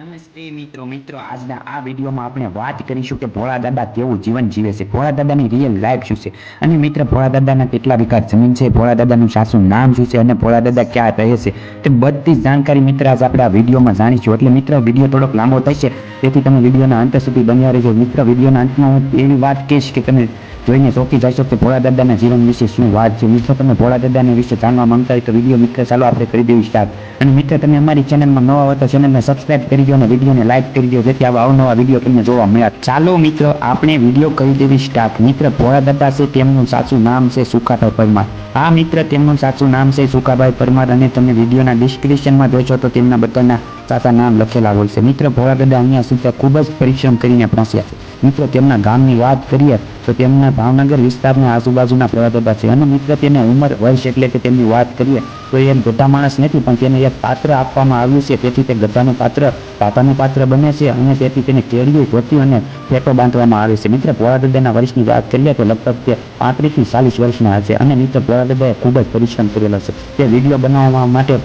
નમસ્તે મિત્રો આજના આ વિડીયોમાં આપણે વાત કરીશું કે ભોળા દાદા કેવું જીવન જીવે છે, ભોળા દાદાની રિયલ લાઈફ શું છે અને મિત્ર ભોળા દાદાના કેટલા વીઘા જમીન છે, ભોળા દાદાનું સાચું નામ શું છે અને ભોળા દાદા ક્યાં રહે છે તે બધી જાણકારી મિત્ર આજ આપણે આ વિડીયોમાં જાણીશું. એટલે મિત્ર વિડીયો થોડોક લાંબો થશે, તેથી તમે વિડીયોના અંત સુધી બન્યા રહેજો. મિત્ર વિડીયોના અંતમાં હું એવી વાત કહીશ કે તમે જોઈને ચોંકી જશો કે ભોળા દાદાના જીવન વિશે શું વાત છે. મિત્ર તમે ભોળા દાદાના વિશે જાણવા માંગતા હોય તો વિડીયો મિત્ર ચાલો આપણે કરી દેવી સ્ટાર્ટ. અને મિત્ર તમે અમારી ચેનલમાં નવા હોય તો ચેનલને સબસ્ક્રાઇબ કરી દો અને વિડીયોને લાઈક કરી દો, જેથી આવા અવનવા વિડીયો તમને જોવા મળ્યા. ચાલો મિત્ર આપણે વિડીયો કરી દેવી સ્ટાર્ટ. મિત્ર ભોળા દાદા છે તેમનું સાચું નામ છે સુખાભાઈ પરમાર. હા મિત્ર તેમનું સાચું નામ છે સુખાભાઈ પરમાર અને તમે વિડીયોના ડિસ્ક્રિપ્શનમાં જોશો તો તેમના બધાના સાચા નામ લખેલા હોય છે. મિત્ર ભોળા દાદા અહીંયા સુધી ખૂબ જ પરિશ્રમ કરીને પહોંચ્યા છે. મિત્ર તેમના ગામની વાત કરીએ તો તેમના ભાવનગર વિસ્તારના આજુબાજુના ભોળા દાદા છે. અને મિત્ર તેને ઉંમર વર્ષ એટલે કે તેમની વાત કરીએ તો એ ગધા માણસ નથી, પણ તેને એક પાત્ર આપવામાં આવ્યું છે, તેથી તે ગધાનું પાત્ર પાપાનું પાત્ર બને છે અને તેથી તેને કેળિયું ધોતી અને ફેટો બાંધવામાં આવે છે. મિત્ર ભોળા દાદાના વર્ષની વાત કરીએ તો લગભગ તે 35 થી 40 વર્ષના હશે. અને મિત્ર ભોળા દાદાએ ખૂબ જ પરિશ્રમ કરેલો છે. તે વિડીયો બનાવવા માટે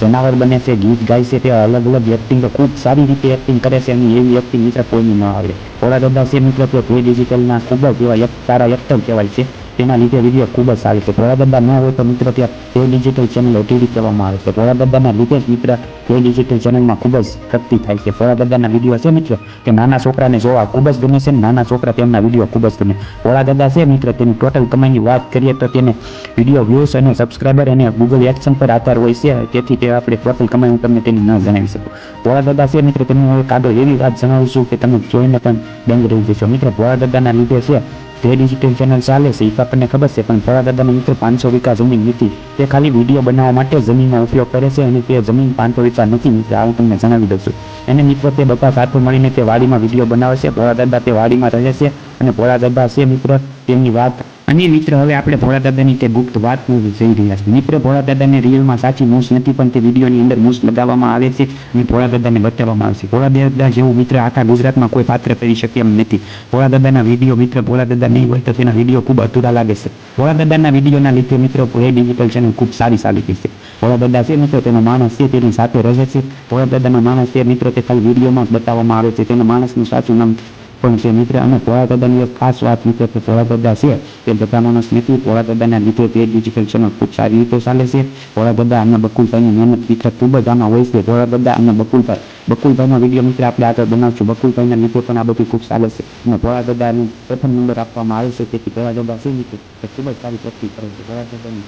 જનાવર બને છે, ગીત ગાય છે, તે અલગ અલગ એક્ટિંગ ખૂબ સારી રીતે એક્ટિંગ કરે છે અને એવી એક્ટિંગ મિત્ર કોઈની ન આવે. ભોળા દાદા છે મિત્ર તે કોઈ ડિજિટલના ખૂબ જ એવા સારા એક્ટર કહેવાય છે, તેના લીધે વિડીયો ખૂબ જ સારી છે. ભોળા દાદા ન હોય તો મિત્ર ત્યાં કોઈ ડિજિટલ ચેનલ ઓટીડી કહેવામાં આવે છે. ભોળા દાદાના લીધે જ મિત્ર કોઈ ડિજિટલ ચેનલમાં ખૂબ જ પ્રગતિ થાય છે. ભોળા દાદાના વિડીયો છે મિત્ર કે નાના છોકરાને જોવા ખૂબ જ ગમે છે, નાના છોકરા તેમના વિડીયો ખૂબ જ ગમે. ભોળા દાદા છે મિત્ર તેની ટોટલ કમાઈની વાત કરીએ તો તેને વિડીયો વ્યૂઝ અને સબસ્ક્રાઈબર અને ગૂગલ એક્શન પર આધાર હોય છે, તેથી તે આપણે ટોટલ કમાઈ હું તમને તેની ન જણાવી શકું. ભોળા દાદા છે મિત્ર તમને હવે કાદો એવી વાત જણાવું છું કે તમે જોઈને પણ દંગ રહી જશો. મિત્ર ભોળા દાદાના લીધે છે જે ડિજિટલ ચેનલ ચાલે છે એ આપણને ખબર છે, પણ ભોળા દાદાને મિત્ર 500 વીઘા જમીન નથી. તે ખાલી વિડીયો બનાવવા માટે જમીનનો ઉપયોગ કરે છે અને તે જમીન 500 વીઘા નથી મિત્ર, આ હું તમને જણાવી દઉં છું. એને મિત્ર તે બધા સાથે મળીને તે વાડીમાં વિડીયો બનાવે છે. ભોળા દાદા તે વાડીમાં રહે છે અને ભોળા દાદા છે મિત્ર તેમની વાત. અને મિત્ર હવે આપણે ભોળા દાદાની તે ગુપ્ત વાત જઈ રહ્યા છીએ. મિત્ર ભોળા દાદાને રિયલમાં સાચી મૂછ નથી, પણ તે વિડીયોની અંદર મૂછ લગાવવામાં આવે છે અને ભોળા દાદાને બતાવવામાં આવે છે. ભોળા દાદા જેવું મિત્ર આખા ગુજરાતમાં કોઈ પાત્ર કરી શકે એમ નથી. ભોળા દાદાના વિડીયો મિત્ર ભોળા દાદા નહીં હોય તો તેના વિડીયો ખૂબ અધૂરા લાગે છે. ભોળા દાદાના વિડીયોના લીધે મિત્ર એ ડિજિટલ ચેનલ ખૂબ સારી ચાલી ગઈ છે. ભોળા દાદા છે મિત્ર તેનો માણસ છે તેની સાથે રહે છે. ભોળા દાદાનો માણસ છે મિત્ર તે ખાલી વિડીયોમાં બતાવવામાં આવે છે, તેના માણસનું સાચું નામ પણ છે મિત્ર. અને ભોળા દાદાની એક ખાસ વાત મિત્ર કે ભોળા દાદા છે તે બધા માણસ નથી. ભોળા દાદાના લીધે તે ડિજિટલ ચેનલ ખૂબ સારી રીતે ચાલે છે. ભોળા દાદા અને બકુલભાઈની મહેનત મિત્ર ખૂબ જ આમાં હોય છે. ભોળા દાદા અને બકુલભાઈનો વિડીયો મિત્ર આપણે આગળ બનાવશું. બકુલભાઈના લીધે પણ આ બધું ખૂબ ચાલે છે અને ભોળા દાદાને પ્રથમ નંબર આપવામાં આવે છે, તેથી ભોળા દાદા છે મિત્ર ખૂબ જ સારી પ્રગતિ કરે છે. ભોળા દાદાની